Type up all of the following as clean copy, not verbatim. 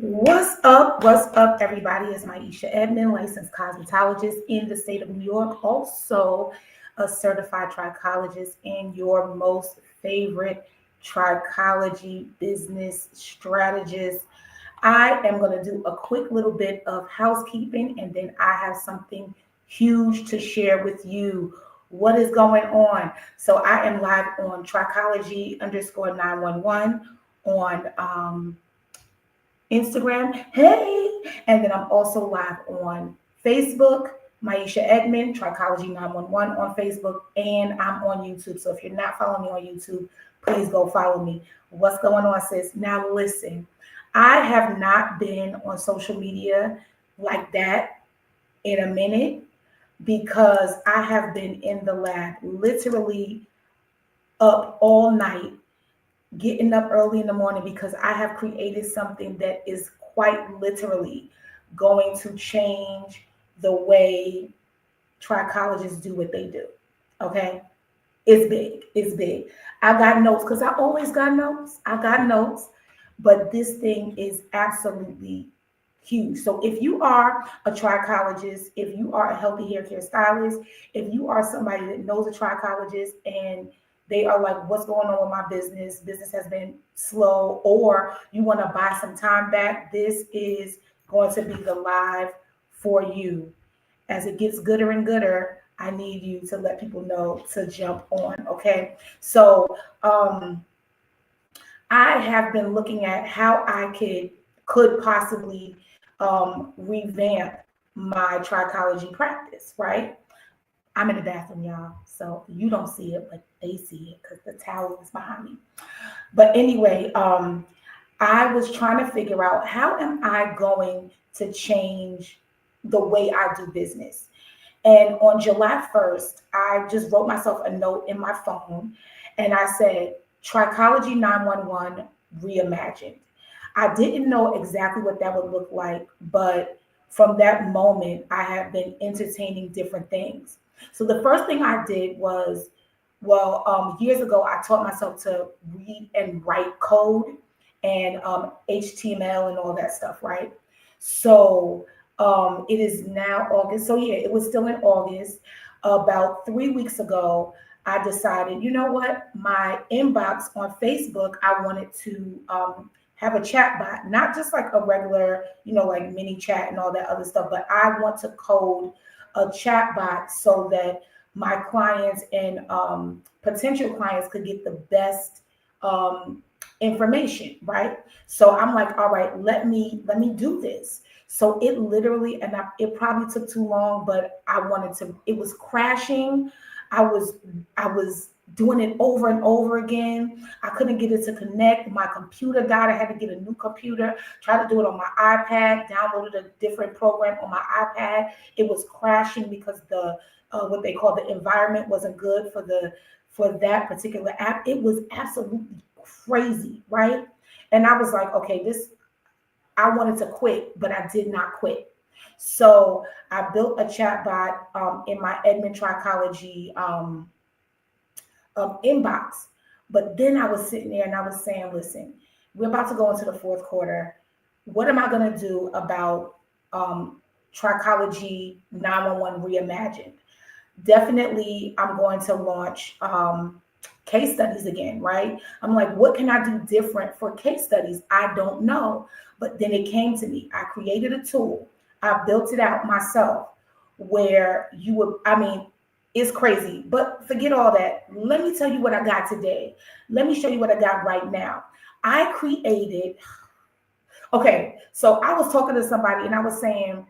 What's up? What's up, everybody? It's Maisha Edmond, licensed cosmetologist in the state of New York, also a certified trichologist and your most favorite trichology business strategist. I am going to do a quick little bit of housekeeping and then I have something huge to share with you. What is going on? So I am live on trichology underscore 911 on Instagram, hey, and then I'm also live on Facebook, Maisha Edmond, Trichology 911 on Facebook, and I'm on YouTube. So if you're not following me on YouTube, please go follow me. What's going on, sis? Now listen, I have not been on social media like that in a minute because I have been in the lab literally up all night getting up early in the morning because I have created something that is quite literally going to change the way trichologists do what they do. Okay. It's big. It's big. I got notes because I always got notes. I got notes, but this thing is absolutely huge. So if you are a trichologist, if you are a healthy hair care stylist, if you are somebody that knows a trichologist and they are like, what's going on with my business? Business has been slow, or you want to buy some time back. This is going to be the live for you. As it gets gooder and gooder, I need you to let people know to jump on. Okay. So I have been looking at how I could possibly revamp my trichology practice, right? I'm in the bathroom, y'all. So you don't see it, but they see it because the towel is behind me. But anyway, I was trying to figure out how am I going to change the way I do business. And on July 1st, I just wrote myself a note in my phone and I said, Trichology 911 Reimagined. I didn't know exactly what that would look like, but from that moment, I have been entertaining different things. So the first thing I did was, years ago, I taught myself to read and write code and HTML and all that stuff, right? So it is now August. So yeah, it was still in August. About 3 weeks ago, I decided, you know what, my inbox on Facebook, I wanted to have a chat bot, not just like a regular, like mini chat and all that other stuff, but I want to code a chat bot so that my clients and potential clients could get the best information, right? So I'm like, all right, let me do this. So it literally, it probably took too long, but I wanted to. It was crashing. I was doing it over and over again. I couldn't get it to connect. My computer died. I had to get a new computer. Tried to do it on my iPad. Downloaded a different program on my iPad. It was crashing because the what they call the environment wasn't good for that particular app. It was absolutely crazy, right? And I was like, okay, I wanted to quit, but I did not quit. So I built a chatbot in my Edmond Trichology inbox. But then I was sitting there and I was saying, listen, we're about to go into the fourth quarter. What am I going to do about Trichology 911 Reimagined? Definitely, I'm going to launch case studies again, right? I'm like, what can I do different for case studies? I don't know. But then it came to me. I created a tool. I built it out myself where you would, it's crazy, but forget all that. Let me tell you what I got today. Let me show you what I got right now. I created, okay, so I was talking to somebody and I was saying,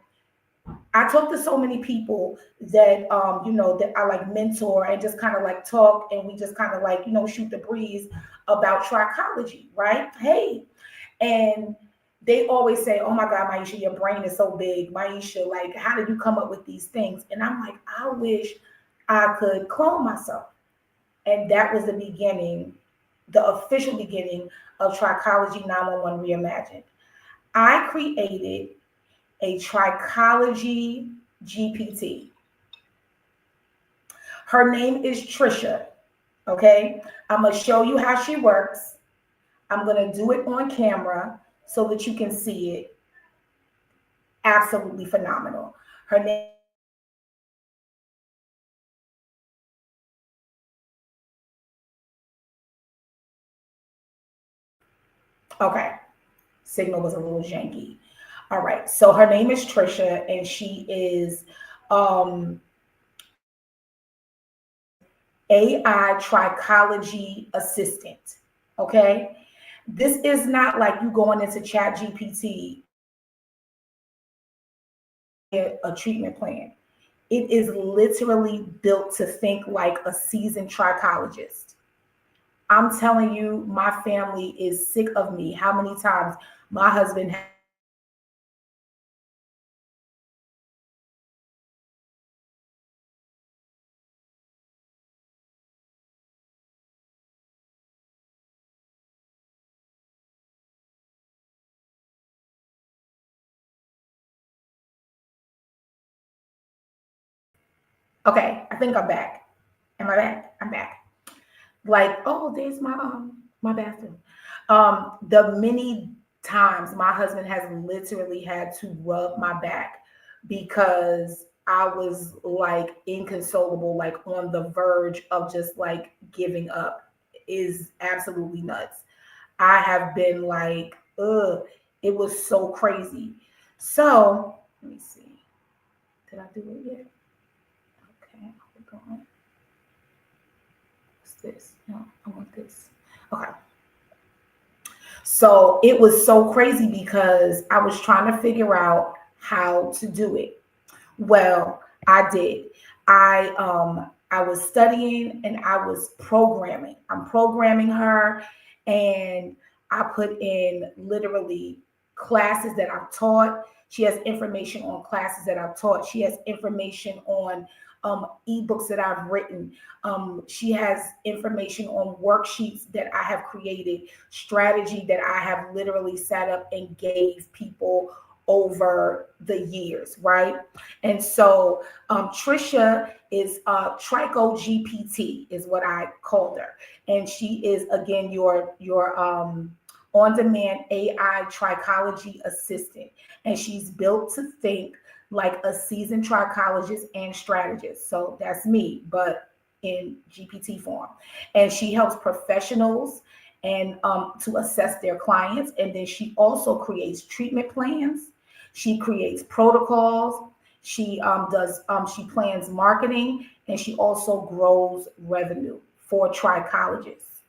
I talk to so many people that that I like mentor and just kind of like talk and we just kind of like, shoot the breeze about trichology, right? Hey, and they always say, oh my God, Maisha, your brain is so big. Maisha, like, how did you come up with these things? And I'm like, I wish I could clone myself. And that was the beginning, the official beginning of Trichology 911 Reimagined. I created a trichology GPT. Her name is Tricia. Okay. I'm going to show you how she works. I'm going to do it on camera so that you can see it. Absolutely phenomenal. Her name okay. Signal was a little janky. All right. So her name is Tricia, and she is um, AI trichology assistant. Okay. This is not like you going into Chat GPT, a treatment plan. It is literally built to think like a seasoned trichologist. I'm telling you, my family is sick of me. How many times my husband okay, I think I'm back. Am I back? I'm back. Like, oh, there's my bathroom. The many times my husband has literally had to rub my back because I was like inconsolable, like on the verge of just like giving up is absolutely nuts. I have been like, ugh, it was so crazy. So let me see. Did I do it yet? Okay, hold on. What's this? No, I want this. Okay. So it was so crazy because I was trying to figure out how to do it. Well, I did. I was studying and I was programming. I'm programming her, and I put in literally classes that I've taught. She has information on classes that I've taught. She has information on ebooks that I've written. She has information on worksheets that I have created, strategy that I have literally set up and gave people over the years, right? And so Tricia is Trico GPT is what I called her, and she is again your on-demand AI trichology assistant, and she's built to think like a seasoned trichologist and strategist. So that's me, but in GPT form, and she helps professionals and to assess their clients, and then she also creates treatment plans. She creates protocols. She she plans marketing, and she also grows revenue for trichologists.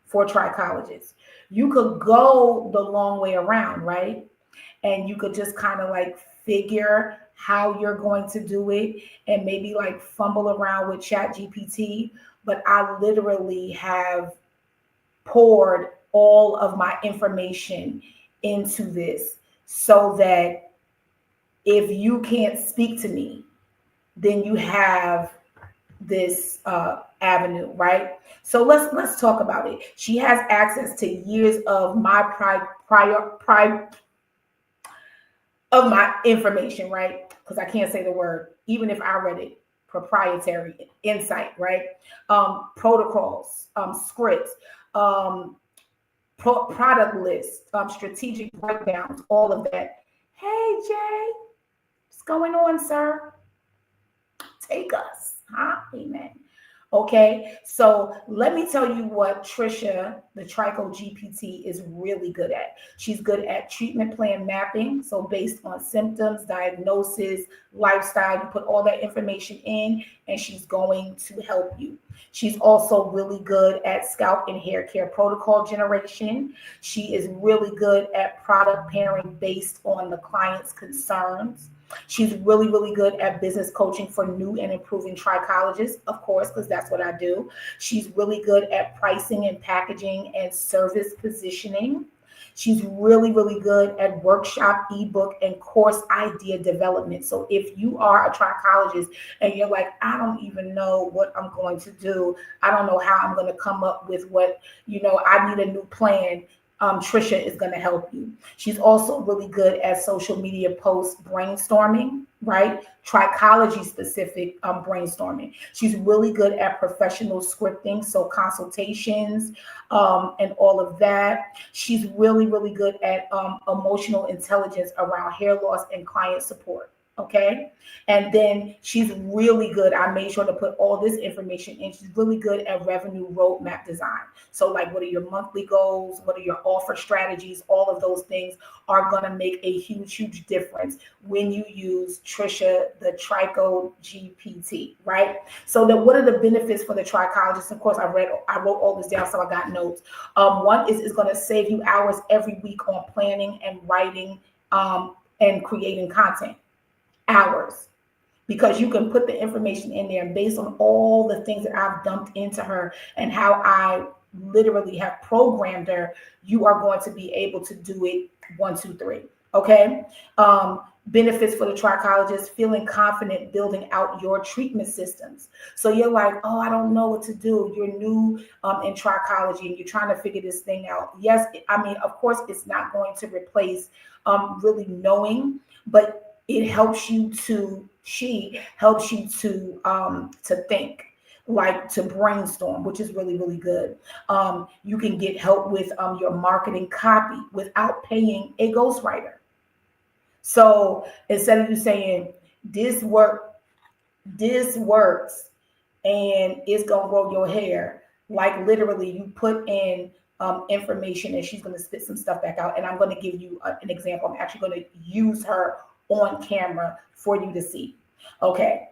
For trichologists, you could go the long way around, right? And you could just kind of like figure how you're going to do it and maybe like fumble around with Chat GPT. But I literally have poured all of my information into this so that if you can't speak to me, then you have this avenue, right? So let's talk about it. She has access to years of my prior of my information, right? Because I can't say the word, even if I read it, proprietary insight, right? Protocols, scripts, um, product lists, strategic breakdowns, all of that. Hey, Jay, what's going on, sir? Take us, huh? Amen. Okay, so let me tell you what Tricia, the Trico GPT, is really good at. She's good at treatment plan mapping. So, based on symptoms, diagnosis, lifestyle, you put all that information in, and she's going to help you. She's also really good at scalp and hair care protocol generation. She is really good at product pairing based on the client's concerns. She's really, really good at business coaching for new and improving trichologists, of course, because that's what I do. She's really good at pricing and packaging and service positioning. She's really, really good at workshop, ebook, and course idea development. So if you are a trichologist and you're like, I don't even know what I'm going to do, I don't know how I'm going to come up with what, I need a new plan. Tricia is going to help you. She's also really good at social media post brainstorming. right? Trichology specific brainstorming. She's really good at professional scripting, so consultations and all of that. She's really, really good at emotional intelligence around hair loss and client support. Okay. And then she's really good. I made sure to put all this information in. She's really good at revenue roadmap design. So, like, what are your monthly goals? What are your offer strategies? All of those things are going to make a huge, huge difference when you use Tricia, the Tricho GPT, right? So, what are the benefits for the trichologist? Of course, I wrote all this down, so I got notes. One is it's going to save you hours every week on planning and writing and creating content. Hours, because you can put the information in there, and based on all the things that I've dumped into her and how I literally have programmed her, you are going to be able to do it 1, 2, 3. Okay. Benefits for the trichologist: feeling confident building out your treatment systems. So you're like, oh, I don't know what to do. You're new in trichology and you're trying to figure this thing out. Yes, I mean, of course, it's not going to replace really knowing, but it helps you to, she helps you to think, like to brainstorm, which is really, really good. You can get help with your marketing copy without paying a ghostwriter. So instead of you saying this works and it's gonna grow your hair, like literally you put in information and she's gonna spit some stuff back out. And I'm gonna give you an example. I'm actually gonna use her on camera for you to see. Okay.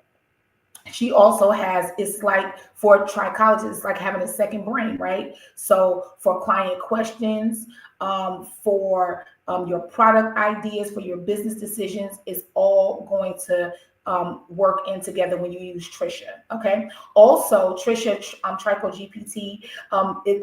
She also has, it's like for trichologists, it's like having a second brain, right? So for client questions, for your product ideas, for your business decisions, it's all going to work in together when you use Tricia. Okay. Also, Tricia, Tricho GPT,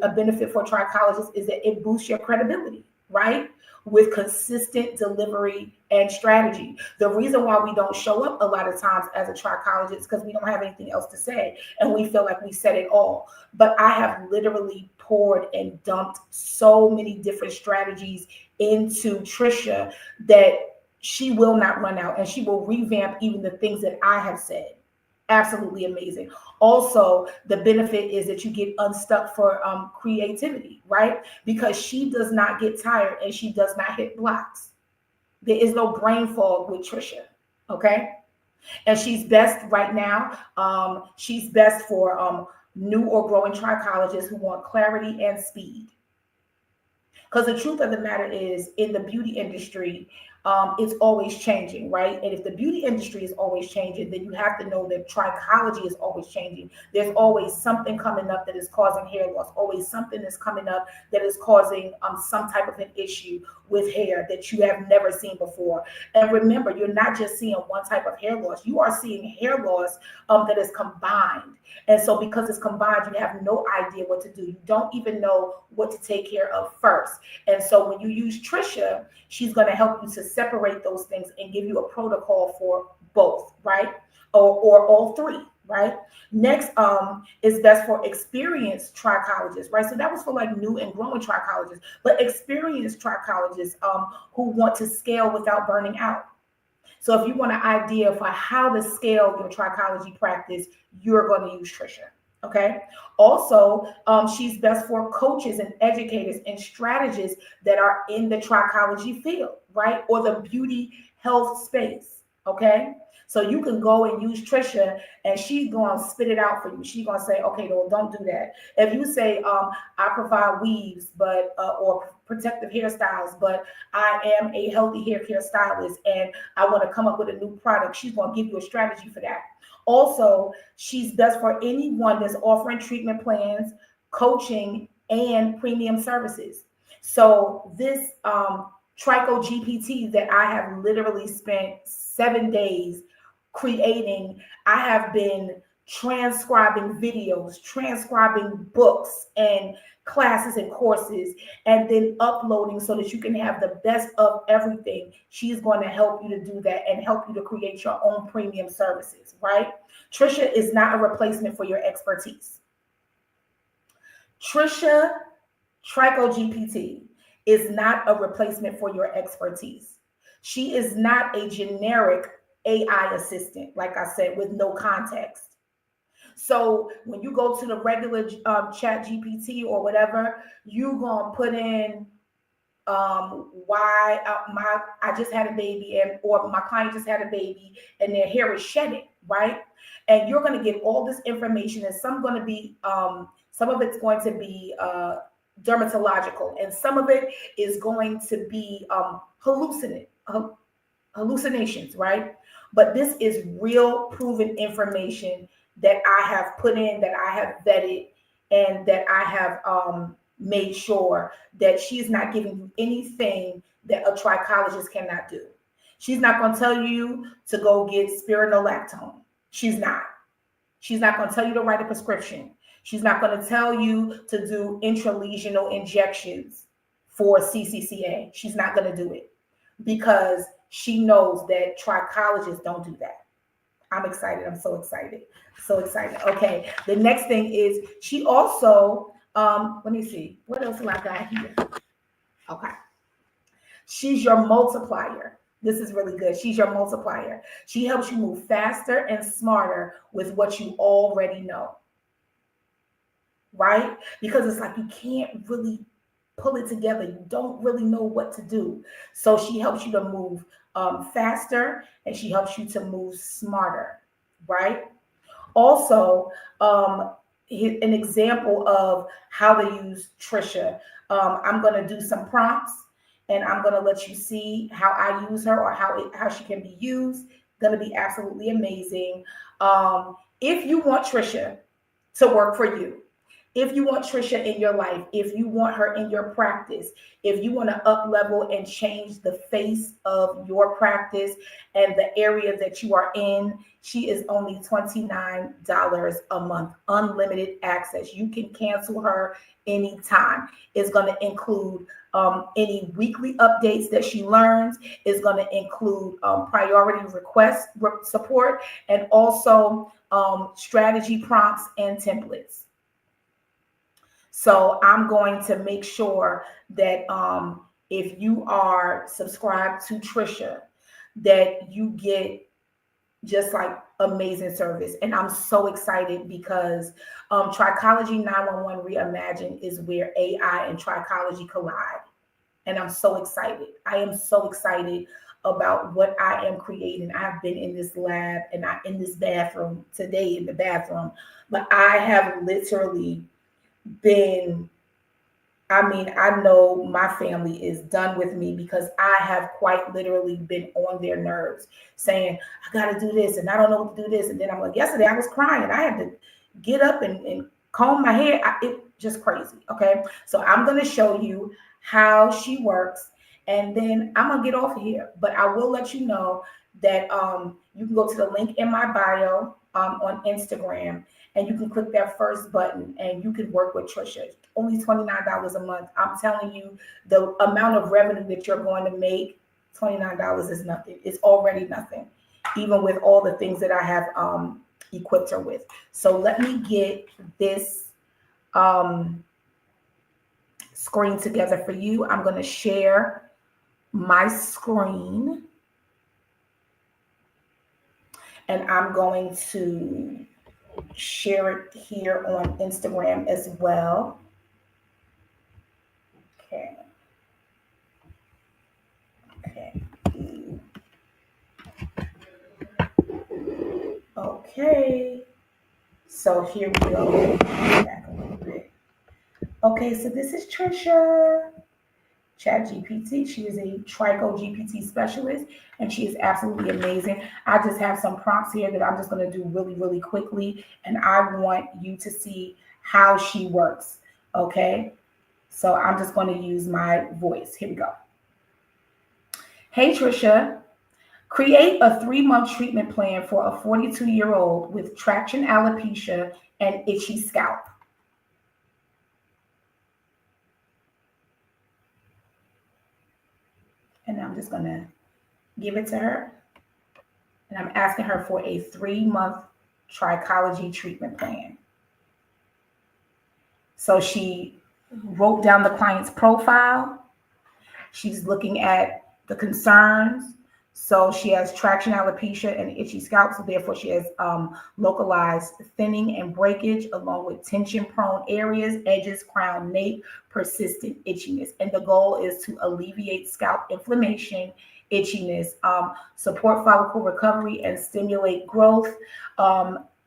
a benefit for trichologists is that it boosts your credibility, right? With consistent delivery and strategy. The reason why we don't show up a lot of times as a trichologist is because we don't have anything else to say and we feel like we said it all. But I have literally poured and dumped so many different strategies into Tricia that she will not run out, and she will revamp even the things that I have said. Absolutely amazing. Also, the benefit is that you get unstuck for creativity, right? Because she does not get tired and she does not hit blocks. There is no brain fog with Tricia. Okay. And she's best right now. She's best for new or growing trichologists who want clarity and speed. Because the truth of the matter is, in the beauty industry, it's always changing, right? And if the beauty industry is always changing, then you have to know that trichology is always changing. There's always something coming up that is causing hair loss, always something that's coming up that is causing some type of an issue with hair that you have never seen before. And remember, you're not just seeing one type of hair loss, you are seeing hair loss that is combined. And so because it's combined, you have no idea what to do. You don't even know what to take care of first. And so when you use Tricia, she's going to help you to separate those things and give you a protocol for both, right? Or all three, right? Next is best for experienced trichologists, right? So that was for like new and growing trichologists, but experienced trichologists who want to scale without burning out. So if you want an idea for how to scale your trichology practice, you're going to use Tricia. Okay. Also, she's best for coaches and educators and strategists that are in the trichology field, right? Or the beauty health space. Okay. So you can go and use Tricia and she's going to spit it out for you. She's going to say, okay, no, don't do that. If you say, I provide weaves, but, or protective hairstyles, but I am a healthy hair care stylist and I want to come up with a new product, she's going to give you a strategy for that. Also, she's best for anyone that's offering treatment plans, coaching, and premium services. So this Tricho GPT that I have literally spent 7 days creating, I have been transcribing videos, transcribing books and classes and courses, and then uploading so that you can have the best of everything. She's going to help you to do that and help you to create your own premium services, right? Tricia is not a replacement for your expertise. Tricia, Tricho GPT, is not a replacement for your expertise. She is not a generic AI assistant, like I said, with no context. So when you go to the regular chat GPT or whatever, you gonna put in why I just had a baby, and or my client just had a baby and their hair is shedding, right? And you're going to get all this information, and some going to be some of it's going to be dermatological, and some of it is going to be hallucinations, right? But this is real proven information that I have put in, that I have vetted, and that I have made sure that she's not giving you anything that a trichologist cannot do. She's not going to tell you to go get spironolactone. She's not. She's not going to tell you to write a prescription. She's not going to tell you to do intralesional injections for CCCA. She's not going to do it because she knows that trichologists don't do that. I'm excited. I'm so excited. So excited. Okay. The next thing is she also, let me see. What else do I got here? Okay. She's your multiplier. This is really good. She's your multiplier. She helps you move faster and smarter with what you already know. Right? Because it's like you can't really pull it together. You don't really know what to do. So she helps you to move faster, and she helps you to move smarter, right? Also, an example of how to use Tricia. I'm going to do some prompts, and I'm going to let you see how I use her, or how she can be used. Going to be absolutely amazing. If you want Tricia to work for you, if you want Tricia in your life, if you want her in your practice, if you want to up level and change the face of your practice and the area that you are in, she is only $29 a month, unlimited access. You can cancel her anytime. It's going to include any weekly updates that she learns. It's going to include priority request support, and also strategy prompts and templates. So I'm going to make sure that if you are subscribed to Tricia, that you get just like amazing service. And I'm so excited because Trichology 911 Reimagined is where AI and trichology collide. And I'm so excited. I am so excited about what I am creating. I've been in this lab and I'm in this bathroom today, in the bathroom, but I have literally been, I know my family is done with me because I have quite literally been on their nerves saying, I got to do this and I don't know what to do this. And then I'm like, yesterday I was crying. I had to get up and comb my hair. It just crazy. Okay. So I'm going to show you how she works, and then I'm going to get off of here. But I will let you know that you can go to the link in my bio on Instagram, and you can click that first button and you can work with Tricia. Only $29 a month. I'm telling you, the amount of revenue that you're going to make, $29 is nothing. It's already nothing, even with all the things that I have equipped her with. So let me get this screen together for you. I'm going to share my screen, and I'm going to share it here on Instagram as well. Okay. Okay. So here we go. Back a little bit. Okay, so this is Tricia, ChatGPT. She is a Tricho GPT specialist, and she is absolutely amazing. I just have some prompts here that I'm just going to do really, really quickly, and I want you to see how she works. Okay, so I'm just going to use my voice. Here we go. Hey, Tricia. Create a 3-month treatment plan for a 42-year-old with traction alopecia and itchy scalp. And I'm just going to give it to her. And I'm asking her for a 3-month trichology treatment plan. So she wrote down the client's profile. She's looking at the concerns, So she has traction alopecia and itchy scalp. So therefore she has localized thinning and breakage along with tension prone areas, edges, crown, nape, persistent itchiness. And the goal is to alleviate scalp inflammation, itchiness, support follicle recovery and stimulate growth,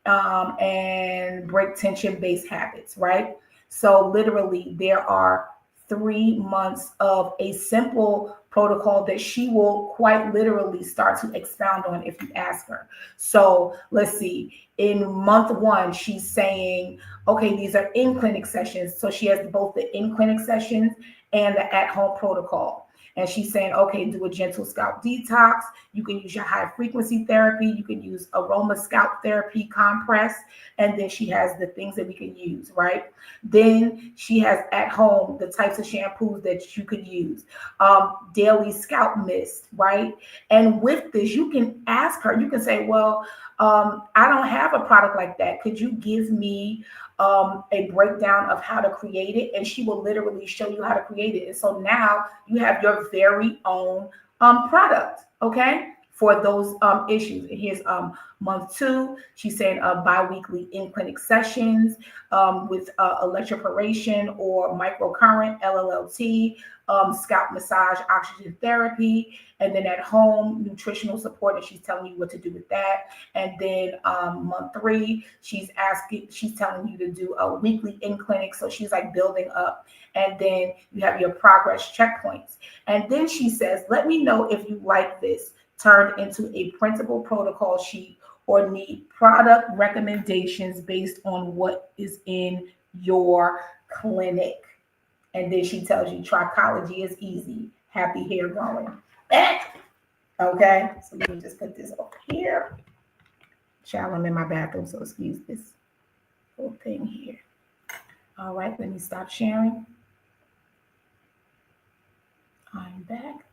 and break tension based habits, right? So literally there are 3 months of a simple protocol that she will quite literally start to expound on if you ask her. So let's see. In month one, she's saying, okay, these are in clinic sessions. So she has both the in clinic sessions and the at home protocol. And she's saying, okay, do a gentle scalp detox. You can use your high frequency therapy. You can use aroma scalp therapy compress. And then she has the things that we can use, right? Then she has at home the types of shampoos that you could use, daily scalp mist, right? And with this, you can ask her, you can say, well, I don't have a product like that. Could you give me a breakdown of how to create it? And she will literally show you how to create it. And so now you have your very own product, okay, for those issues. And here's month two. She's saying bi-weekly in-clinic sessions with electroporation or microcurrent, LLT, scalp massage, oxygen therapy, and then at home, nutritional support, and she's telling you what to do with that. And then month three, she's telling you to do a weekly in-clinic, so she's like building up. And then you have your progress checkpoints. And then she says, let me know if you like this turned into a printable protocol sheet or need product recommendations based on what is in your clinic. And then she tells you trichology is easy, happy hair growing. Okay, so let me just put this over here. Child, I'm in my bathroom, so excuse this whole thing here. All right, let me stop sharing. I'm back.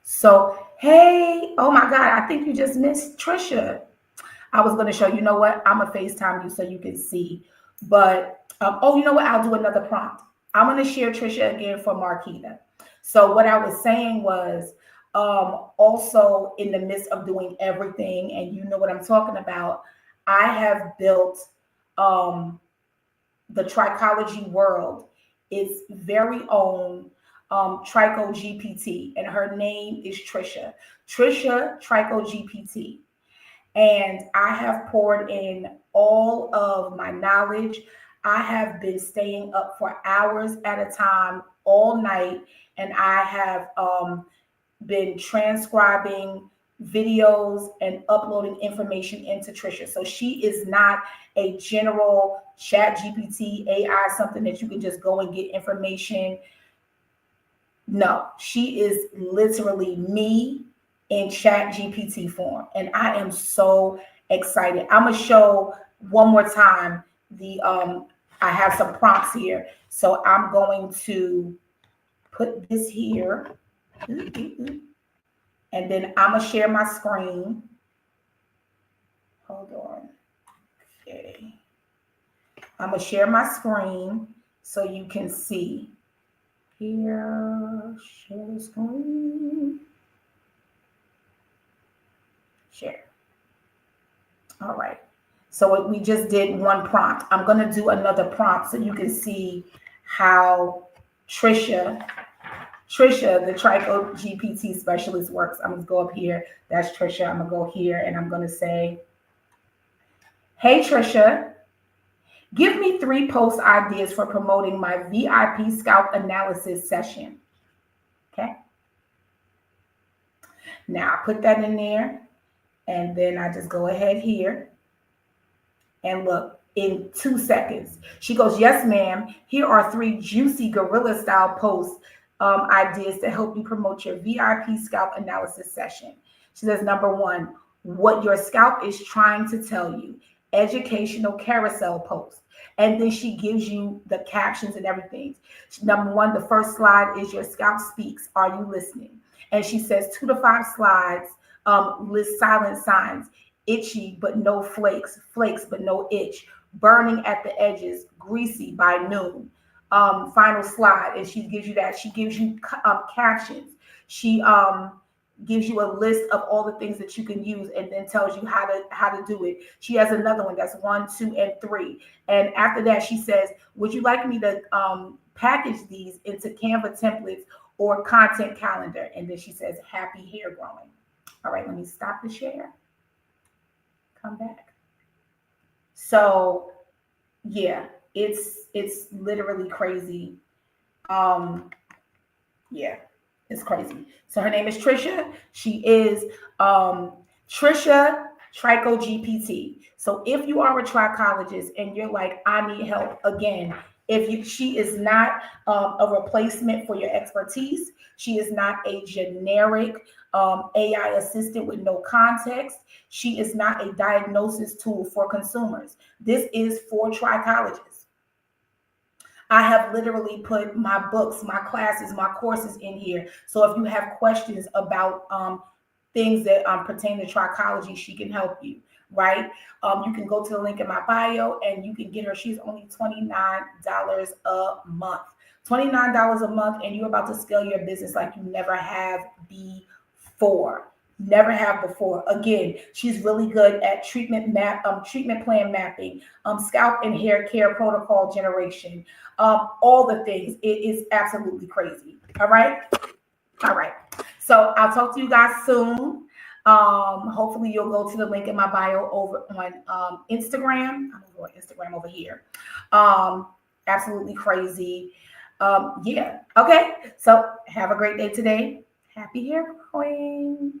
So, hey, oh my God, I think you just missed Tricia. I was going to show you know what? I'm going to FaceTime you so you can see. But, oh, you know what? I'll do another prompt. I'm going to share Tricia again for Marquita. So what I was saying was also in the midst of doing everything, and you know what I'm talking about, I have built the Trichology world, its very own Tricho GPT, and her name is Tricia. Tricia Tricho GPT. And I have poured in all of my knowledge. I have been staying up for hours at a time all night, and I have been transcribing videos and uploading information into Tricia. So she is not a general chat GPT AI, something that you can just go and get information. No, she is literally me in chat GPT form. And I am so excited. I'm going to show one more time the, I have some prompts here. So I'm going to put this here. And then I'm going to share my screen. Hold on. Okay. I'm going to share my screen so you can see. Here, share the screen. Share. All right. So we just did one prompt. I'm going to do another prompt so you can see how Tricia, the Tricho GPT specialist works. I'm going to go up here. That's Tricia. I'm going to go here and I'm going to say, hey, Tricia, give me 3 post ideas for promoting my VIP scalp analysis session. Okay. Now I put that in there. And then I just go ahead here and look in 2 seconds. She goes, yes, ma'am. Here are 3 juicy guerrilla style post ideas to help you promote your VIP scalp analysis session. She says, number 1, what your scalp is trying to tell you, educational carousel post. And then she gives you the captions and everything. Number 1, the first slide is your scalp speaks. Are you listening? And she says 2 to 5 slides. List silent signs, itchy but no flakes, flakes but no itch, burning at the edges, greasy by noon. Final slide, and she gives you that. She gives you captions. She gives you a list of all the things that you can use and then tells you how to do it. She has another one that's 1, 2, and 3. And after that, she says, would you like me to package these into Canva templates or content calendar? And then she says, happy hair growing. All right, let me stop the share. Come back. So yeah, it's literally crazy. Yeah, it's crazy. So her name is Tricia. She is Tricia Tricho GPT. So if you are a trichologist and you're like, I need help, again, she is not a replacement for your expertise. She is not a generic AI assistant with no context. She is not a diagnosis tool for consumers. This is for trichologists. I have literally put my books, my classes, my courses in here. So if you have questions about things that pertain to trichology, she can help you, right? You can go to the link in my bio and you can get her. She's only $29 a month. $29 a month, and you're about to scale your business like you never have before. Never have before. Again, she's really good at treatment plan mapping, scalp and hair care protocol generation, all the things. It is absolutely crazy. All right. So I'll talk to you guys soon. Hopefully you'll go to the link in my bio over on Instagram. I'm going to go on Instagram over here. Absolutely crazy. Yeah. Okay. So have a great day today. Happy hair growing.